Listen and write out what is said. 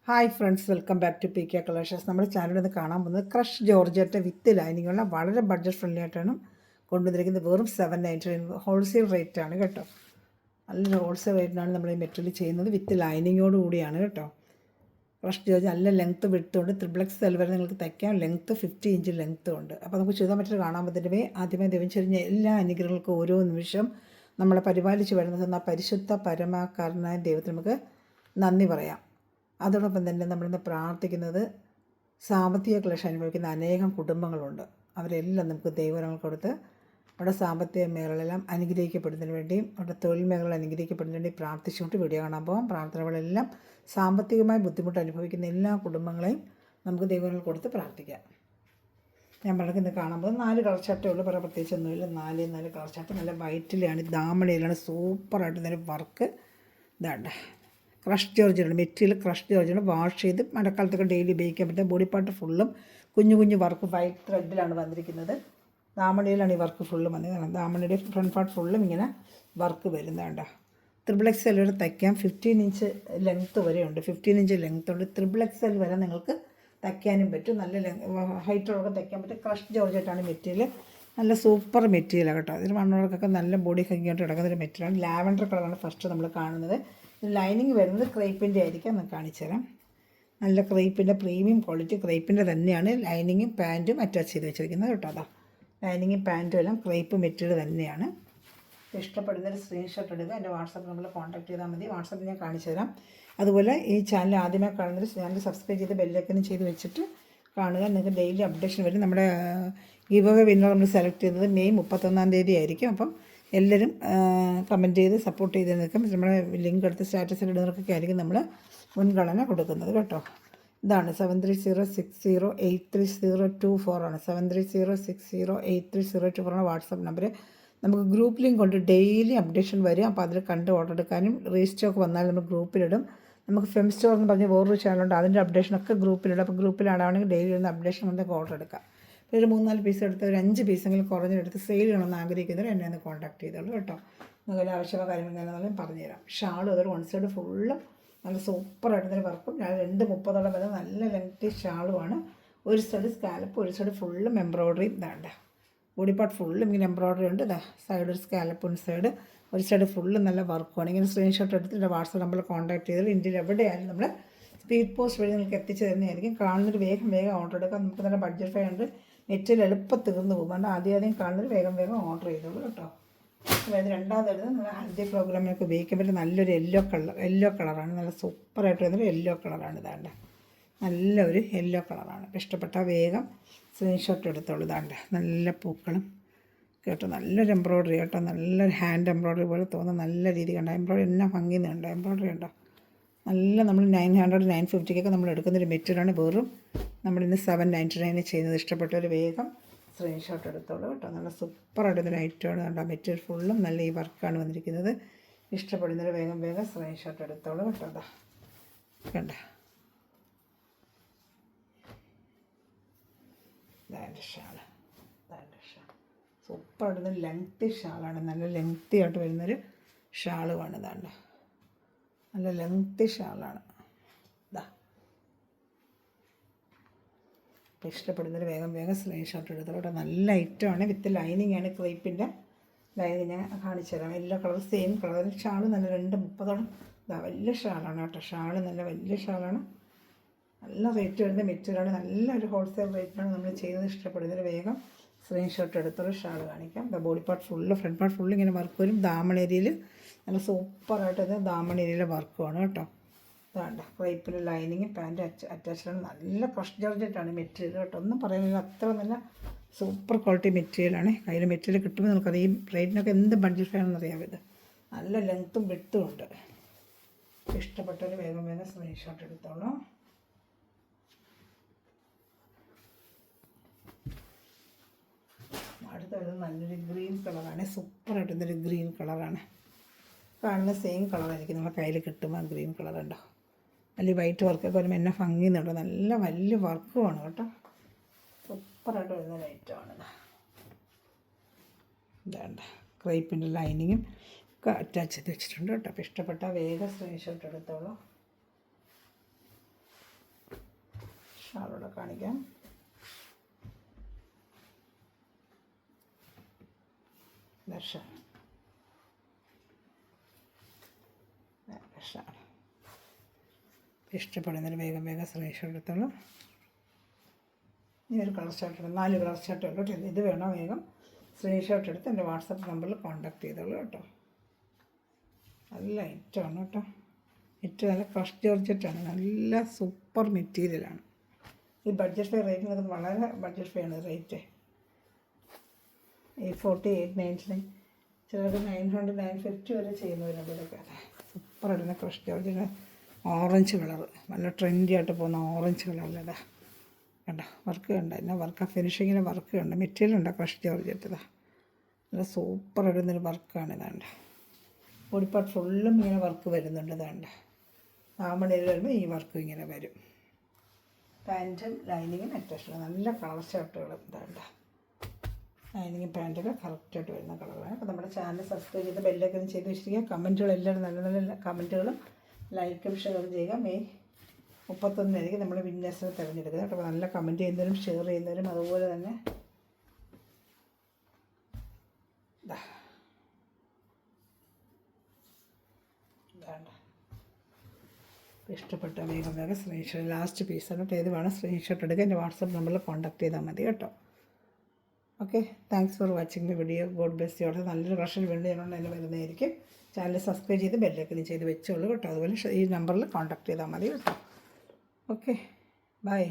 Hi friends, welcome back to P K collections. നമ്മുടെ ചാനലിൽ നിന്ന് കാണാൻ പോകുന്നത് ക്രഷ് ജോർജറ്റ് വിത്ത് ലൈനിങ്ങുള്ള വളരെ ബഡ്ജറ്റ് ഫ്രണ്ട്ലി ആയിട്ടാണ് കൊണ്ടുവന്നിരിക്കുന്നത്. വെറും 799 ഹോൾസെയിൽ റേറ്റ് ആണ് കേട്ടോ. നല്ലൊരു ഹോൾസെയിൽ റേറ്റിനാണ് നമ്മൾ ഈ മെറ്റീരിയൽ ചെയ്യുന്നത്. വിത്ത് ലൈനിങ്ങോട് കൂടിയാണ് കേട്ടോ. ക്രഷ് ജോർജ് നല്ല ലെങ്ത്ത് വിട്ടുകൊണ്ട് ത്രിബ്ലക്സ് സെൽ വരെ നിങ്ങൾക്ക് തയ്ക്കാം. ലെങ്ത്ത് 50 ഇഞ്ച് ലെങ്ത്തും ഉണ്ട്. അപ്പോൾ നമുക്ക് ചെയ്താൽ മെറ്റീരിയൽ കാണാൻ പറ്റുന്നവേ ആദ്യമേ ദൈവം എല്ലാ അനുഗ്രഹങ്ങൾക്കും ഓരോ നിമിഷം നമ്മളെ പരിപാലിച്ച് വരുന്ന പരിശുദ്ധ പരമാകാരനായ ദൈവത്തിന് നമുക്ക് നന്ദി പറയാം. അതോടൊപ്പം തന്നെ നമ്മളിന്ന് പ്രാർത്ഥിക്കുന്നത് സാമ്പത്തിക ക്ലേശം അനുഭവിക്കുന്ന അനേകം കുടുംബങ്ങളുണ്ട്. അവരെല്ലാം നമുക്ക് ദൈവവരങ്ങൾ കൊടുത്ത് അവിടെ സാമ്പത്തിക മേഖലകളെല്ലാം അനുഗ്രഹിക്കപ്പെടുന്നതിന് വേണ്ടിയും അവിടെ തൊഴിൽ മേഖലകൾ അനുഗ്രഹിക്കപ്പെടുന്നതിന് വേണ്ടി പ്രാർത്ഥിച്ചുകൊണ്ട് വീഡിയോ കാണാൻ പോകാം. പ്രാർത്ഥനകളെല്ലാം സാമ്പത്തികമായി ബുദ്ധിമുട്ട് അനുഭവിക്കുന്ന എല്ലാ കുടുംബങ്ങളെയും നമുക്ക് ദൈവവരങ്ങൾ കൊടുത്ത് പ്രാർത്ഥിക്കാം. ഞാൻ ഇന്ന് കാണാൻ പോകുന്നത് 4 കളർ ചട്ടേ ഉള്ളൂ. വേറെ പ്രത്യേകിച്ചൊന്നുമില്ല. 4 കളർ ചട്ട നല്ല വൈറ്റിലാണ്, ദാമണയിലാണ്. സൂപ്പറായിട്ട് നല്ല വർക്ക് ഇതാണ്ട്. ക്രഷ് ജോർജാണ് മെറ്റീരിയൽ. ക്രഷ് ജോർജാണ് വാഷ് ചെയ്ത് മഴക്കാലത്തൊക്കെ ഡെയിലി ഉപയോഗിക്കാൻ പറ്റും. ബോഡി പാർട്ട് ഫുള്ളും കുഞ്ഞു വർക്ക് വൈറ്റ് ത്രെഡിലാണ് വന്നിരിക്കുന്നത്. ദാമണിയിലാണ് ഈ വർക്ക് ഫുള്ളും വന്നിരിക്കുന്നത്. ദാമണിയുടെ ഫ്രണ്ട് പാർട്ട് ഫുള്ളും ഇങ്ങനെ വർക്ക് വരുന്നതുണ്ട്. XXL വരെ തയ്ക്കാം. 15 ഇഞ്ച് ലെങ്ത്ത് വരെയുണ്ട്. 15 ഇഞ്ച് ലെങ്ത്ത് ഉണ്ട്. XXL വരെ നിങ്ങൾക്ക് തയ്ക്കാനും പറ്റും. നല്ല ഹൈറ്റുള്ളവർക്ക് തയ്ക്കാൻ പറ്റും. ക്രഷ് ജോർജറ്റാണ് മെറ്റീരിയൽ. നല്ല സൂപ്പർ മെറ്റീരിയലാണ് കേട്ടോ. ഇതിന് മണ്ണുകൾക്കൊക്കെ നല്ല ബോഡി ഭംഗിയായിട്ട് കിടക്കുന്നൊരു മെറ്റീരിയലാണ്. ലാവൻഡർ കളറാണ് ഫസ്റ്റ് നമ്മൾ കാണുന്നത്. ലൈനിങ് വരുന്നത് ക്രേപ്പിൻ്റെ ആയിരിക്കും. ഒന്ന് കാണിച്ചു തരാം. നല്ല ക്രേപ്പിൻ്റെ പ്രീമിയം ക്വാളിറ്റി ക്രേപ്പിൻ്റെ തന്നെയാണ് ലൈനിങ്ങും പാൻറ്റും അറ്റാച്ച് ചെയ്ത് വെച്ചിരിക്കുന്നത് കേട്ടോ. അതാ ലൈനിങ്ങും പാൻറ്റും എല്ലാം ക്രേപ്പ് മെറ്റീരിയൽ തന്നെയാണ്. ഇഷ്ടപ്പെടുന്നൊരു സ്ക്രീൻഷോട്ട് എടുക്കുക. എൻ്റെ വാട്സാപ്പ് നമ്മൾ കോൺടാക്ട് ചെയ്താൽ മതി. വാട്സാപ്പിൽ ഞാൻ കാണിച്ചു തരാം. അതുപോലെ ഈ ചാനൽ ആദ്യമായി കാണുന്നൊരു ചാനൽ സബ്സ്ക്രൈബ് ചെയ്ത് ബെല്ലൈക്കനും ചെയ്ത് വെച്ചിട്ട് കാണുക. നിങ്ങൾക്ക് ഡെയിലി അപ്ഡേഷൻ വരും. നമ്മുടെ ഗിവ് അവേ വിന്നർ നമ്മൾ സെലക്ട് ചെയ്യുന്നത് മെയ് 31-ാം തീയതി ആയിരിക്കും. അപ്പം എല്ലാവരും കമൻറ്റ് ചെയ്ത് സപ്പോർട്ട് ചെയ്ത് നിൽക്കും. നമ്മുടെ ലിങ്ക് എടുത്ത് സ്റ്റാറ്റസിൽ ഇടുന്നവർക്കൊക്കെ ആയിരിക്കും നമ്മൾ മുൻഗണന കൊടുക്കുന്നത് കേട്ടോ. ഇതാണ് 7306083024 ആണ്. 7306083024 ആണ് വാട്സാപ്പ് നമ്പർ. നമുക്ക് ഗ്രൂപ്പ് ലിങ്ക് കൊണ്ട് ഡെയിലി അപ്ഡേഷൻ വരും. അപ്പോൾ അതിൽ കണ്ട് ഓർഡർ എടുക്കാനും റീസ്റ്റോക്ക് വന്നാൽ നമ്മൾ ഗ്രൂപ്പിലിടും. നമുക്ക് ഫെം സ്റ്റോർ എന്ന് പറഞ്ഞ് വേറൊരു ചാനലുണ്ട്. അതിൻ്റെ അപ്ഡേഷനൊക്കെ ഗ്രൂപ്പിലിടും. അപ്പോൾ ഗ്രൂപ്പിലാണെങ്കിൽ ഡെയിലി വരുന്ന അപ്ഡേഷൻ കൊണ്ടൊക്കെ ഓർഡർ എടുക്കാം. ഒരു 3-4 പീസ് എടുത്ത് ഒരു 5 പീസെങ്കിലും കുറഞ്ഞെടുത്ത് സെയിൽ ചെയ്യണമെന്ന് ആഗ്രഹിക്കുന്നവർ എന്നെ ഒന്ന് കോൺടാക്ട് ചെയ്തോളൂ കേട്ടോ. നിങ്ങൾക്ക് ആവശ്യമായ കാര്യങ്ങൾ ഞാനതെല്ലാം പറഞ്ഞുതരാം. ഷാളും അതൊരു 1 സൈഡ് ഫുള്ളും നല്ല സൂപ്പറായിട്ട് തന്നെ വർക്കും. ഞാൻ 2:30 വരെ നല്ല ലെങ്തി ഷാളുമാണ്. ഒരു സൈഡ് സ്കാലപ്പ്, ഒരു സൈഡ് ഫുള്ളും എംബ്രോയ്ഡറിയും ഇതാണ്ട്. ബോഡി പാർട്ട് ഫുള്ളും ഇങ്ങനെ എംബ്രോയ്ഡറി ഉണ്ട്. ഇതാ സൈഡ് ഒരു സ്കാലപ്പ്, ഒരു സൈഡ് ഫുള്ളും നല്ല വർക്കുമാണ്. ഇങ്ങനെ സ്ക്രീൻഷോട്ട് എടുത്തിട്ട് വാട്സാപ്പ് നമ്പറിൽ കോൺടാക്ട് ചെയ്താൽ ഇന്ത്യയിൽ എവിടെയായാലും നമ്മൾ സ്പീഡ് പോസ്റ്റ് വഴി നിങ്ങൾക്ക് എത്തിച്ചു തരുന്നതായിരിക്കും. കാണുന്നൊരു വേഗം ഓർഡർ എടുക്കാം. നമുക്ക് നല്ല ബഡ്ജറ്റ് ഫ്രൈ ഉണ്ട്. നെറ്റിൽ എളുപ്പം തീർന്നു പോകും. അതുകൊണ്ട് ആദ്യം കാണുന്നത് വേഗം ഓർഡർ ചെയ്തോളൂ കേട്ടോ. അതായത് രണ്ടാമതെടുത്ത് നമ്മൾ ഹൽദി പ്രോഗ്രാമിനൊക്കെ ഉപയോഗിക്കാൻ പറ്റും. നല്ലൊരു യെല്ലോ കളറാണ്. നല്ല സൂപ്പറായിട്ട് വരുന്നൊരു യെല്ലോ കളറാണ്. ഇതാണ്ട് നല്ലൊരു യെല്ലോ കളറാണ്. ഇഷ്ടപ്പെട്ട വേഗം സ്ക്രീൻഷോട്ട് എടുത്തോളൂ. ഇതാണ്ട് നല്ല പൂക്കളും കേട്ടോ. നല്ലൊരു എംബ്രോയ്ഡറി കേട്ടോ. നല്ലൊരു ഹാൻഡ് എംബ്രോയ്ഡറി പോലെ തോന്നുന്ന നല്ല രീതി കണ്ടോ. എംബ്രോയ്ഡറി എന്നാ ഭംഗിയുന്നുണ്ട്. എംബ്രോയ്ഡറി ഉണ്ടോ നല്ല. നമ്മൾ 900 950 നമ്മൾ എടുക്കുന്നൊരു മെറ്റീരിയലാണ്. വെറും നമ്മളിന്ന് 799 ചെയ്യുന്നത്. ഇഷ്ടപ്പെട്ടൊരു വേഗം സ്ക്രീൻഷോട്ട് എടുത്തോളൂ കേട്ടോ. നല്ല സൂപ്പറായിട്ടൊരു ഐറ്റമാണ്. കണ്ടോ മെറ്റീരിയൽ ഫുള്ളും നല്ല ഈ വർക്കാണ് വന്നിരിക്കുന്നത്. ഇഷ്ടപ്പെടുന്നൊരു വേഗം സ്ക്രീൻഷോട്ട് എടുത്തോളൂ കേട്ടോ. അതാ കണ്ട ഷാള് സൂപ്പറായിട്ടൊരു ലെങ്തി ഷാളാണ്. നല്ല ലെങ്തി ആയിട്ട് വരുന്നൊരു ഷാളുമാണ്. ഇതാണ്ട് നല്ല ലെങ്തി ഷാളാണ്. ഇതാ അപ്പോൾ ഇഷ്ടപ്പെടുന്നൊരു വേഗം സ്ക്രീൻഷോട്ട് എടുത്തോട്ടെ. നല്ല ഐറ്റമാണ്. വിത്ത് ലൈനിങ് ആണ്. ക്രേപ്പിൻ്റെ ലൈനിങ് ഞാൻ കാണിച്ചു തരാം. എല്ലാ കളർ സെയിം കളർ. ഷാള് നല്ല 2:30 ഇതാ വലിയ ഷാളാണ് കേട്ടോ. ഷാള് നല്ല വലിയ ഷാളാണ്. നല്ല റേറ്റ് വരുന്ന മെറ്റീരിയലാണ്. നല്ലൊരു ഹോൾസെയിൽ റേറ്റിലാണ് നമ്മൾ ചെയ്യുന്നത്. ഇഷ്ടപ്പെടുന്നൊരു വേഗം സ്ക്രീൻഷോട്ട് എടുത്തോളൂ. ഷാള് കാണിക്കാം. Body part full front part full ഇങ്ങനെ വർക്ക് വരും. ദാമണേരിയയിൽ നല്ല സൂപ്പറായിട്ട് ദാമണേരിയയിലെ വർക്കുമാണ് കേട്ടോ. ഇതാണ്ട ക്രേപ്പിൻ്റെ ലൈനിങ് പാൻറ്റ് അറ്റാച്ച്ഡാണ്. നല്ല ക്രഷ് ജോർജറ്റാണ് മെറ്റീരിയൽ കേട്ടോ. ഒന്നും പറയുന്നില്ല. അത്ര നല്ല സൂപ്പർ ക്വാളിറ്റി മെറ്റീരിയലാണ്. കയ്യിൽ മെറ്റീരിയൽ കിട്ടുമ്പോൾ നമുക്കത് ഈ റേറ്റിനൊക്കെ എന്ത് ബഡ്ജറ്റ് ആണെന്ന് അറിയാം. ഇത് നല്ല ലെങ്ത്തും വിഡ്ത്തും ഉണ്ട്. ഇഷ്ടപ്പെട്ടൊരു വേഗം സ്ക്രീൻഷോട്ട് എടുത്തോളൂ. അടുത്തത് നല്ലൊരു ഗ്രീൻ കളറാണ്. സൂപ്പറായിട്ടൊരു ഗ്രീൻ കളറാണ്. കാണുന്ന സെയിം കളറായിരിക്കും നമ്മളെ കയ്യിൽ കിട്ടുമ്പോൾ. ഗ്രീൻ കളർ ഉണ്ടോ. വലിയ വൈറ്റ് വർക്കൊക്കെ വരുമ്പോൾ എന്നെ ഭംഗിയുന്നുണ്ടോ. നല്ല വലിയ വർക്കുമാണ് കേട്ടോ. സൂപ്പറായിട്ട് വരുന്ന ലൈറ്റാണ്. ഇതാണ്ട് ക്രേപ്പിൻ്റെ ലൈനിങ്ങും ഒക്കെ അറ്റാച്ച് ചെയ്ത് വെച്ചിട്ടുണ്ട് കേട്ടോ. അപ്പോൾ ഇഷ്ടപ്പെട്ട വേഗം സ്ക്രീൻഷോട്ട് എടുത്തോളൂ. ഷാളോടെ കാണിക്കാം. ഷാൾ ഷാൾ ഇഷ്ടപ്പെടുന്നതിന് വേഗം സ്ക്രീൻഷോട്ട് എടുത്തോളൂ. ഈ ഒരു കളർ ഷർട്ട് 4 കളർ ഷർട്ട് ഉള്ളൂ കേട്ടോ. ഇത് വേണോ വേഗം സ്ക്രീൻഷോട്ട് എടുത്ത് എൻ്റെ വാട്സപ്പ് നമ്പറിൽ കോൺടാക്ട് ചെയ്തോളൂ കേട്ടോ. നല്ല ഐറ്റമാണ് കേട്ടോ. ഏറ്റവും നല്ല ക്രഷ് ജോർജറ്റാണ്. നല്ല സൂപ്പർ മെറ്റീരിയലാണ്. ഈ ബഡ്ജറ്റ് ഫെയർ റേറ്റ് നിൽക്കുന്നത് വളരെ ബഡ്ജറ്റ് ഫെയർ ആണ് റേറ്റ്. 840, 899, ചിലർക്ക് 900, 950 വരെ ചെയ്യുന്നവരുണ്ട് ഇതൊക്കെ. സൂപ്പർ ഇടുന്ന ക്രഷ് ജോർജിന് ഓറഞ്ച് കളർ, നല്ല ട്രെൻഡി ആയിട്ട് പോകുന്ന ഓറഞ്ച് കളറിലതാ കണ്ടോ. വർക്ക് കണ്ട എന്നാ വർക്ക്, ഫിനിഷിങ്ങിന് വർക്ക് കണ്ട. മെറ്റീരിയൽ ഉണ്ടോ ക്രഷ് ജോർജറ്റതാ. നല്ല സൂപ്പർ ഇടുന്നൊരു വർക്കാണ് ഇതാണ്ട്. ബോഡി പാർട്ട് ഫുള്ളും ഇങ്ങനെ വർക്ക് വരുന്നുണ്ട് ഇതാണ്ട്. ആമണയിൽ വരുമ്പോൾ ഈ വർക്കും ഇങ്ങനെ വരും. പാൻറ്റും ലൈനിങ്ങും അറ്റാച്ച്ഡ്. നല്ല കളർ ഷർട്ടുകൾ ഇതാണ്ട്. ലൈനിങ്ങും പാൻറ്റൊക്കെ കറക്റ്റായിട്ട് വരുന്ന കളറാണ്. അപ്പോൾ നമ്മുടെ ചാനൽ സബ്സ്ക്രൈബ് ചെയ്ത് ബെല്ലൊക്കെ ഒന്ന് ചെയ്ത് വെച്ചിരിക്കുക. കമൻറ്റുകളെല്ലാം നല്ല നല്ല കമൻറ്റുകളും ലൈക്കും ഷെയറും ചെയ്യുക. മെയ് 31 നമ്മൾ വിന്നേഴ്സിനെ തിരഞ്ഞെടുക്കുന്നത്. അപ്പോൾ നല്ല കമൻറ്റ് ചെയ്യുന്നവരും ഷെയർ ചെയ്യുന്നവരും അതുപോലെ തന്നെ ഇതാണ്ട് ഇഷ്ടപ്പെട്ട വേഗം സ്ക്രീൻഷോട്ട്. ലാസ്റ്റ് പീസാണ് കേട്ടോ. ഏത് വേണം സ്ക്രീൻഷോട്ട് എടുക്കുക. എൻ്റെ വാട്സപ്പ് നമ്പറിൽ കോൺടാക്ട് ചെയ്താൽ മതി കേട്ടോ. Okay, thanks for watching the video. God bless you. നല്ലൊരു കളക്ഷൻ വീണ്ടും ഞാനുണ്ട് അതിന് വരുന്നതായിരിക്കും. ചാനൽ സബ്സ്ക്രൈബ് ചെയ്ത് ബെല്ലൈക്കൻ ചെയ്ത് വെച്ചോളൂ കേട്ടോ. അതുപോലെ ഈ നമ്പറിൽ കോൺടാക്ട് ചെയ്താൽ മതി കേട്ടോ. Okay, by.